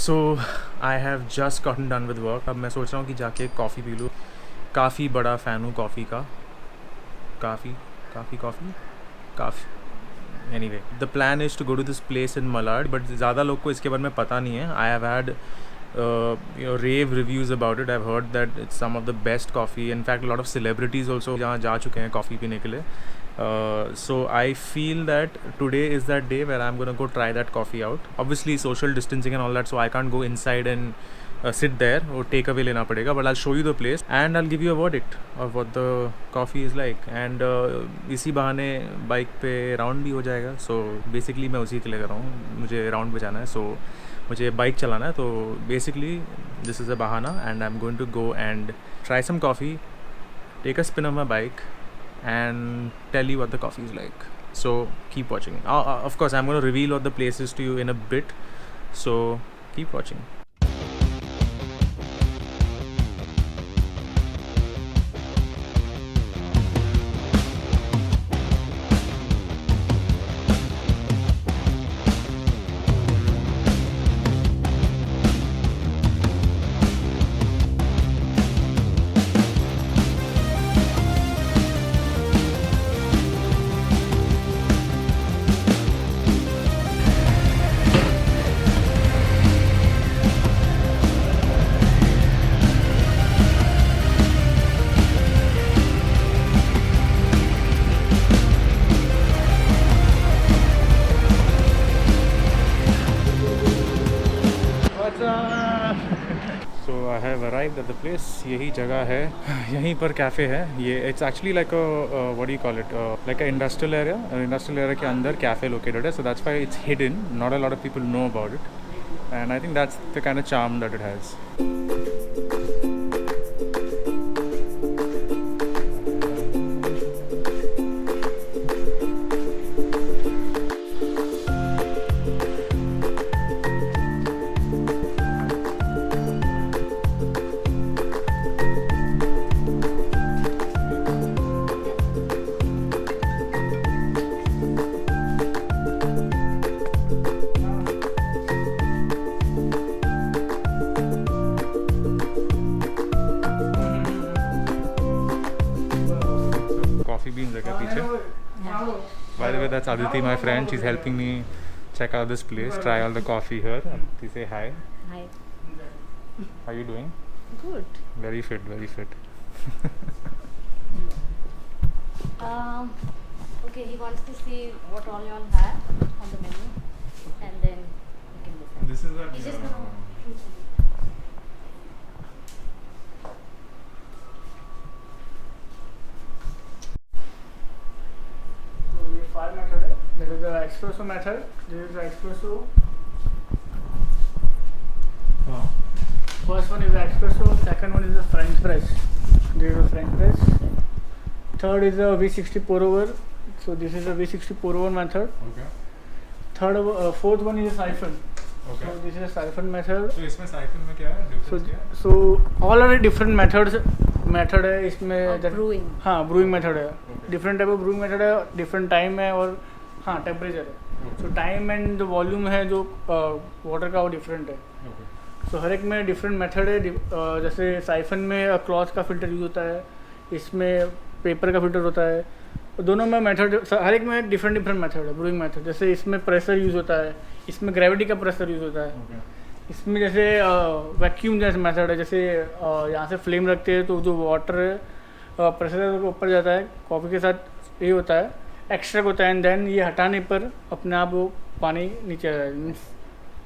So I have just gotten done with work. अब मैं सोच रहा हूँ कि जाके कॉफ़ी पी लूँ. काफ़ी बड़ा फ़ैन हूँ कॉफ़ी का. काफ़ी anyway, the plan is to go to this place in Malad, but ज़्यादा लोग को इसके बारे में पता नहीं है. I have had rave reviews about it. I've heard that it's some of the best coffee. In fact, a lot of celebrities also जहाँ जा चुके हैं कॉफ़ी पीने के लिए. So I feel that today is that day where I'm gonna go try that coffee out. Obviously social distancing and all that, so I can't go inside and sit there or take away लेना पड़ेगा. But I'll show you the place and I'll give you a verdict of what the coffee is like. And इसी बहाने bike पे round भी हो जाएगा. So basically मैं उसी के लिए कर रहा हूँ. मुझे राउंड पे जाना है. So मुझे बाइक चलाना है. तो बेसिकली दिस इज़ अ बहाना and I am going to go and try some coffee, take a spin of my bike and tell you what the coffee is like. So keep watching. Of course I'm going to reveal what the place is to you in a bit, so keep watching. So I have arrived at the place. यही जगह है, यहीं पर cafe है. ये it's actually like a what do you call it, like a industrial area. Industrial area के अंदर cafe located है, so that's why it's hidden. Not a lot of people know about it, and I think that's the kind of charm that it has. Beans है क्या पीछे? By the way, that's Aditi, my friend. She's helping me check out this place, try all the coffee here. Aditi, say hi. Hi. How are you doing? Good. Very fit, very fit. Okay, he wants to see what all y'all have on the menu, and then we can decide. This is He's just gonna. Five method है. There is the espresso method. There is the espresso. Wow. First one is the espresso. Second one is the French press. There is a French press. Third is the V60 pour over. So this is the V60 pour over method. Okay. Fourth one is a siphon. Okay. So this is a siphon method. तो इसमें siphon में क्या है? Difference क्या है? So all are different methods. Method है इसमें brewing. हाँ, ब्रूइंग मेथड है. Different type of brewing method है, डिफरेंट टाइम है और हाँ टेम्परेचर है. सो टाइम एंड जो वॉल्यूम है जो वाटर का वो डिफरेंट है. सो हर एक में डिफरेंट मेथड है. जैसे साइफन में क्लॉथ का फिल्टर यूज़ होता है, इसमें पेपर का फिल्टर होता है. दोनों में मेथड, हर एक में डिफरेंट मेथड है ब्रूइंग मेथड. जैसे इसमें प्रेशर यूज़ होता है, इसमें ग्रेविटी का प्रेशर यूज़ होता है. इसमें जैसे वैक्यूम जैसे मेथड है. जैसे यहाँ से फ्लेम रखते हैं तो जो वाटर प्रेशर ऊपर जाता है, कॉफ़ी के साथ ये होता है एक्स्ट्रा होता है, एंड देन ये हटाने पर अपने आप वो पानी नीचे आ जाए.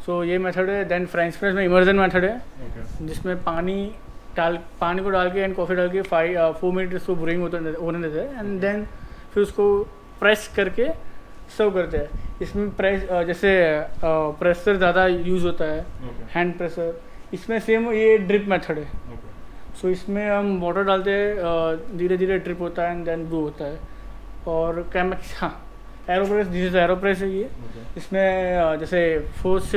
सो ये मेथड है. देन फ्रेंच प्रेस में इमर्जन मेथड है, जिसमें पानी को डाल के एंड कॉफ़ी डाल के 4 मिनट उसको ब्रूइंग होने देते हैं, एंड देन फिर उसको प्रेस करके सर्व करते हैं. इसमें जैसे प्रेशर ज़्यादा यूज़ होता है, हैंड प्रेशर. इसमें सेम ये ड्रिप मेथड है. सो इसमें हम वाटर डालते हैं, धीरे धीरे ड्रिप होता है एंड देन ब्रू होता है. और कैमेक्स, हाँ, एरोप्रेस, जिस एरोप्रेस है ये. इसमें जैसे फोर्स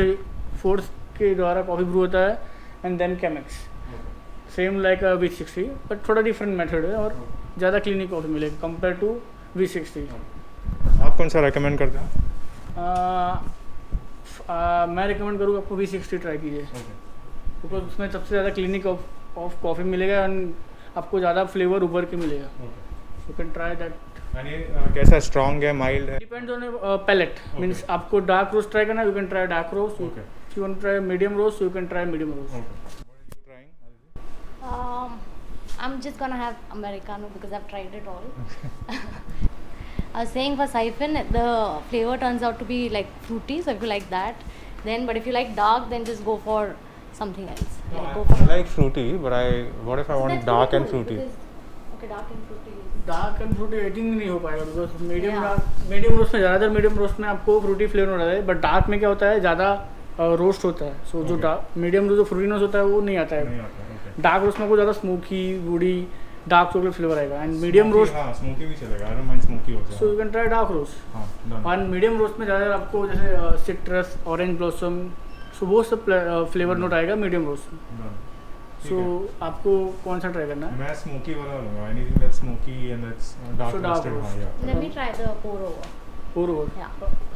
के द्वारा कॉफ़ी ब्रू होता है, and then Chemex same like V60, but थोड़ा डिफरेंट मेथड है और ज़्यादा क्लीनिक कॉफ़ी मिलेगी कंपेयर टू V60. आप कौन सा रेकमेंड करते हैं? मैं रिकमेंड करूँगा आपको V60 ट्राई कीजिए, बिकॉज उसमें सबसे ज़्यादा क्लिनिक ऑफ कॉफ़ी मिलेगा एंड आपको ज़्यादा फ्लेवर उभर के मिलेगा. You can try that. And ये कैसा स्ट्रॉन्ग है, माइल्ड है? Depends on palate. मीन्स आपको डार्क रोस्ट ट्राई करना, you can try dark roast. If you want try medium roast, you can try medium roast. I'm just gonna have Americano because I've tried it all. I was saying for siphon, the flavor turns out to be like fruity, so if you like that, then. But if you like dark, then just go for something else. Like, go for I like fruity, but what if I want That's dark and cool, fruity? because- okay, dark and fruity. Dark and fruity I think नहीं हो पाएगा, because Yeah. Medium roast में ज़्यादातर medium roast में आपको Frooti flavour हो रहा है, बट डार्क में क्या होता है ज़्यादा रोस्ट होता है. सो जो मीडियम जो फ्रूटीनेस होता है वो नहीं आता है. डार्क रोस्ट में आपको ज़्यादा smoky woody dark chocolate flavour आएगा. एंड मीडियम रोस्ट, हाँ स्मोकी भी चलेगा. आई डोंट माइंड स्मोकी हो so you can try dark roast. हाँ done. और मीडियम रोस्ट में ज़्यादा आपको जैसे सिट्रस, ऑरेंज ब्लॉसम, सो वो सब फ्लेवर नोट आएगा मीडियम रोस्ट में. Done. सो आपको कौन सा ट्राई करना है? मैं स्मोकी वाला लूंगा. Anything that's smoky and that's dark So dark roasted. roast. हाँ या Let me try the pour over. Pour over. Yeah.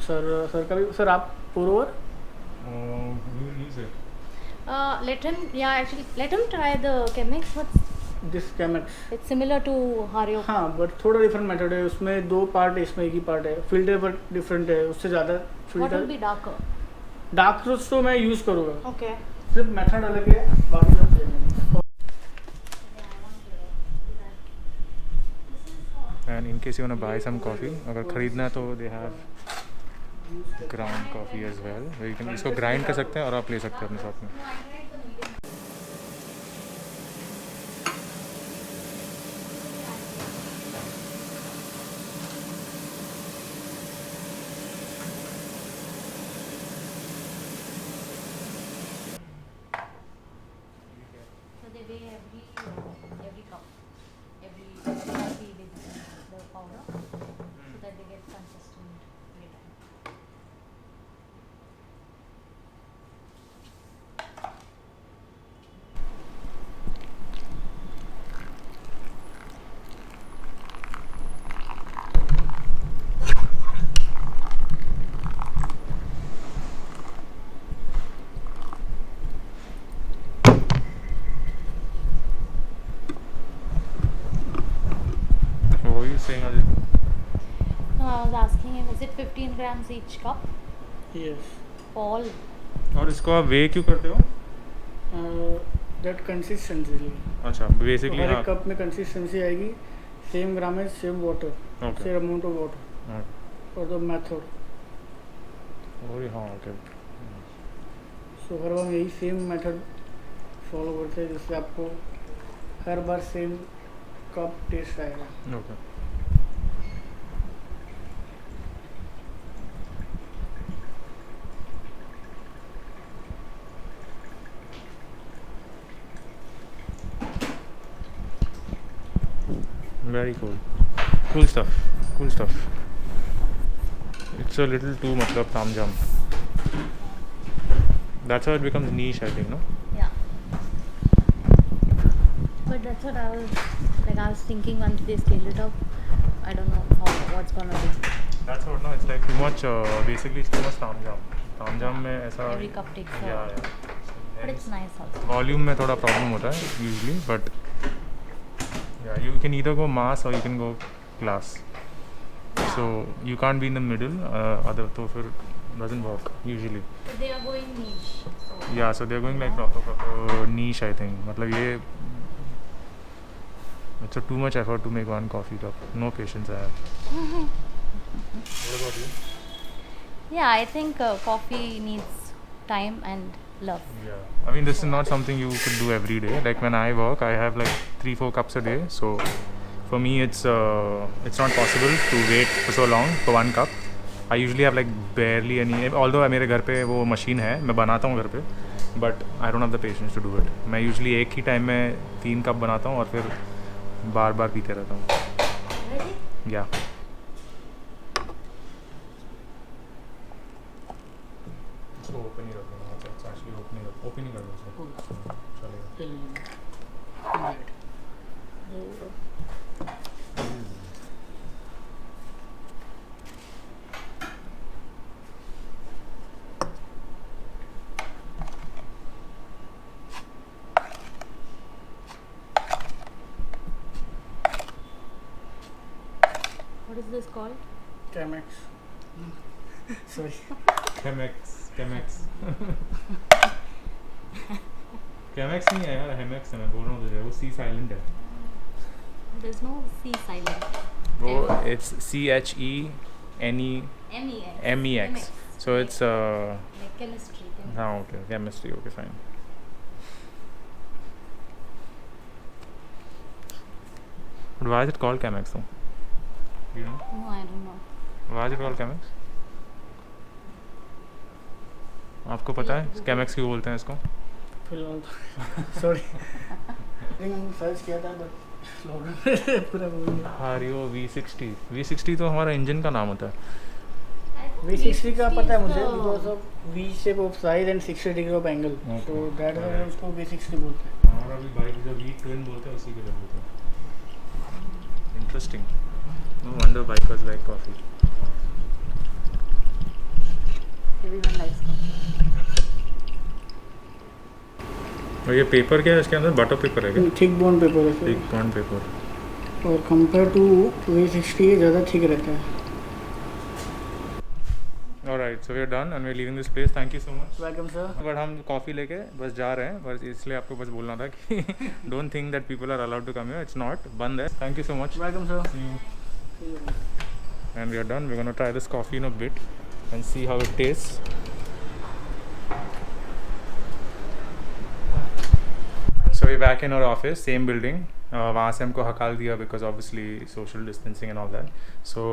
Sir का भी सर आप pour over. we will use it. Let him. Yeah, actually, let him try the Chemex. This Chemex. It's similar to Hario. हाँ but थोड़ा different method है. उसमें 2 part है, इसमें एक ही पार्ट है. फिल्टर पर डिफरेंट है, उससे ज़्यादा What will filter. be darker? Dark roast तो मैं यूज़ करूँगा, Okay. सिर्फ मेथड अलग है, बाकी सब सेम है. And in case you want to buy some coffee, अगर खरीदना है तो they have ground coffee as well. where you can इसको grind कर सकते हैं और आप ले सकते हैं अपने साथ में. So they weigh every cup, every coffee with the powder, so that they get consistent every time. So what were you saying, Ajit? I was asking him, is it 15 grams each cup? Yes. All. और इसको आप वे क्यों करते हो? That consistency. अच्छा तो basically हर हाँ. एक कप में कंसिस्टेंसी आएगी, same grammage, same water, Okay. Same amount of water. हाँ. और द मेथड, और हाँ ओके. सो हर बार यही सेम मेथड फॉलो करते हैं, जिससे आपको हर बार सेम कप टेस्ट आएगा. Okay. Very cool. Cool stuff. Cool stuff. It's a little too matlab tamjam. That's how it becomes niche, I think, no? Yeah. But that's what I was thinking once they scale it up. I don't know what's gonna be. That's what, no? It's like too much, basically it's too much tamjam. Tamjam में ऐसा. Every cup takes a- Yeah, yeah. But it's nice also. Volume में थोड़ा problem होता है usually, but yeah, you can either go mass or you can go class. Yeah. So you can't be in the middle. Other तो फिर doesn't work usually. So they are going niche. So Yeah, so they're going like proper niche, I think. मतलब ये it's a too much effort to make one coffee cup. No patience I have. What about you? yeah, I think coffee needs time and love. Yeah. I mean, this is not something you could do every day. Like when I work, I have like 3-4 cups a day. So for me, it's not possible to wait for so long for one cup. I usually have like barely any. Although मेरे घर पे वो machine है, मैं बनाता हूँ घर पे. But I don't have the patience to do it. मैं usually एक ही टाइम में 3 कप बनाता हूँ और फिर बार पीते रहता हूँ. Ready? Yeah. इसको open ही रख देना. It's actually open ही कर दो इसको. चलेगा. this called? Chemex. Sorry. Chemex. Chemex नहीं है यार, Chemex है, मैं बोल रहा हूँ तुझे, वो C silent है. There's no C silent. वो it's CHENEMEX. MEX. So it's Like chemistry. हाँ okay, chemistry, okay fine. But why is it called Chemex though? You know? No, I don't know. Why is it called Chemex? आपको पता है Chemex क्यों बोलते हैं इसको? फिलहाल तो सॉरी सर्च किया था बट लॉकडाउन पूरा भूल गया. हारियो V60 तो हमारा इंजन का नाम होता है. V60 का पता है मुझे because of V shape of size and 60 degree of angle. Okay. So that is why उसको V60 बोलते हैं. हमारा भी बाइक जो V twin बोलते हैं उसी के लिए बोलते हैं. Interesting. No wonder bikers like coffee. Everyone likes coffee. और ये पेपर क्या है इसके अंदर? बटर पेपर है क्या? थिक बॉन्ड पेपर है थिक बॉन्ड पेपर. और कंपेयर टू V60 ये ज़्यादा थिक रहता है. Alright, so we are done and we are leaving this place. Thank you so much. Welcome sir. But हम कॉफ़ी लेके बस जा रहे हैं, बस इसलिए आपको बस बोलना था कि don't think that people are allowed to come here. It's not, बंद है. Thank you so much. Welcome sir. And we are done. We're going to try this coffee in a bit and see how it tastes. So we're back in our office, same building. वहाँ से हमको हकाल दिया because obviously social distancing and all that. So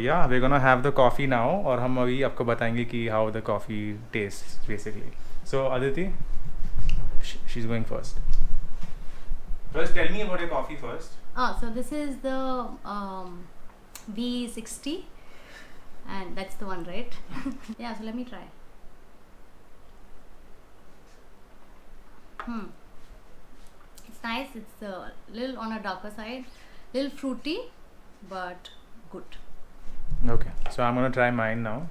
yeah, we're gonna have the coffee now और हम अभी आपको बताएंगे कि how the coffee tastes basically. So Aditi, she's going first. First, tell me about your coffee first. So this is the V60 and that's the one, right? Yeah, so let me try. It's nice. It's a little on a darker side, little fruity, but good. Okay, so I'm gonna try mine now,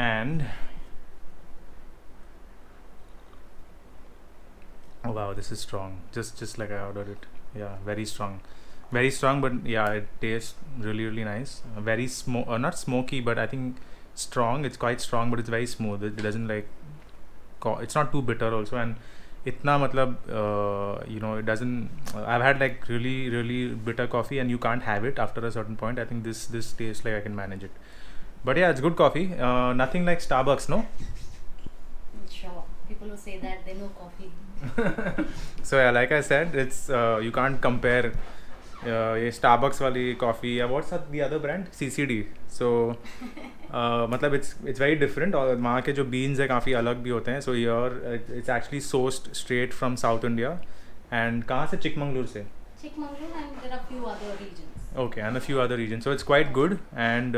and oh wow, this is strong. Just like I ordered it. Yeah, very strong, but yeah, it tastes really nice. Very not smoky, but I think strong. It's quite strong, but it's very smooth. It doesn't like, it's not too bitter also, and itna matlab it doesn't. I've had like really bitter coffee and you can't have it after a certain point. I think this tastes like I can manage it. But yeah, it's good coffee. Nothing like Starbucks, no? Sure. People who say that they know coffee. So yeah, like I said, it's you can't compare ये Starbucks वाली coffee या what's the other brand? CCD. So मतलब it's very different और वहाँ के जो beans है काफ़ी अलग भी होते हैं. So here it's actually sourced straight from South India. And कहाँ से? चिकमंगलूर से. Chikmagalur, and there are a few other regions. Okay, and a few other regions. So it's quite good and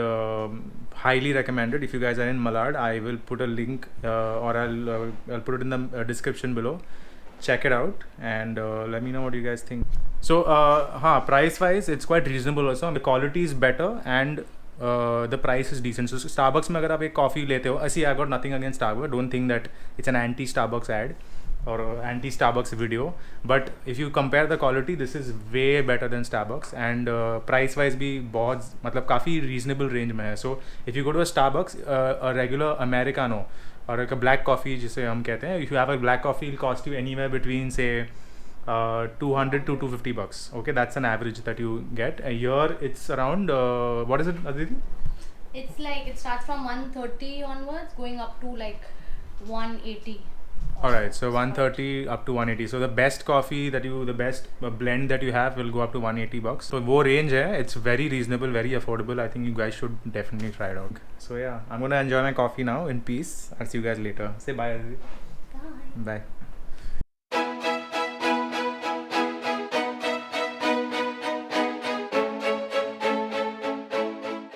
highly recommended. If you guys are in Malad, I will put a link or I'll put it in the description below. Check it out and let me know what you guys think. So price wise it's quite reasonable also. The quality is better and the price is decent. So Starbucks में अगर आप एक coffee लेते हो, see I got nothing against Starbucks. Don't think that it's an anti-Starbucks ad or anti-Starbucks video. But if you compare the quality, this is way better than Starbucks and price wise भी बहुत मतलब काफ़ी reasonable range में है. So if you go to a Starbucks, a regular Americano or like a black coffee जिसे हम कहते हैं, if you have a black coffee, it'll cost you anywhere between say $200 to $250. Okay, that's an average that you get. Here it's around what is it, Aditi? It's like it starts from 130 onwards, going up to like 180. Alright, so 130 up to 180. So the best coffee that the best blend that you have will go up to $180. So वो range है, it's very reasonable, very affordable. I think you guys should definitely try it out. So yeah, I'm gonna enjoy my coffee now in peace. I'll see you guys later. Say bye, Aditi. Bye. Bye.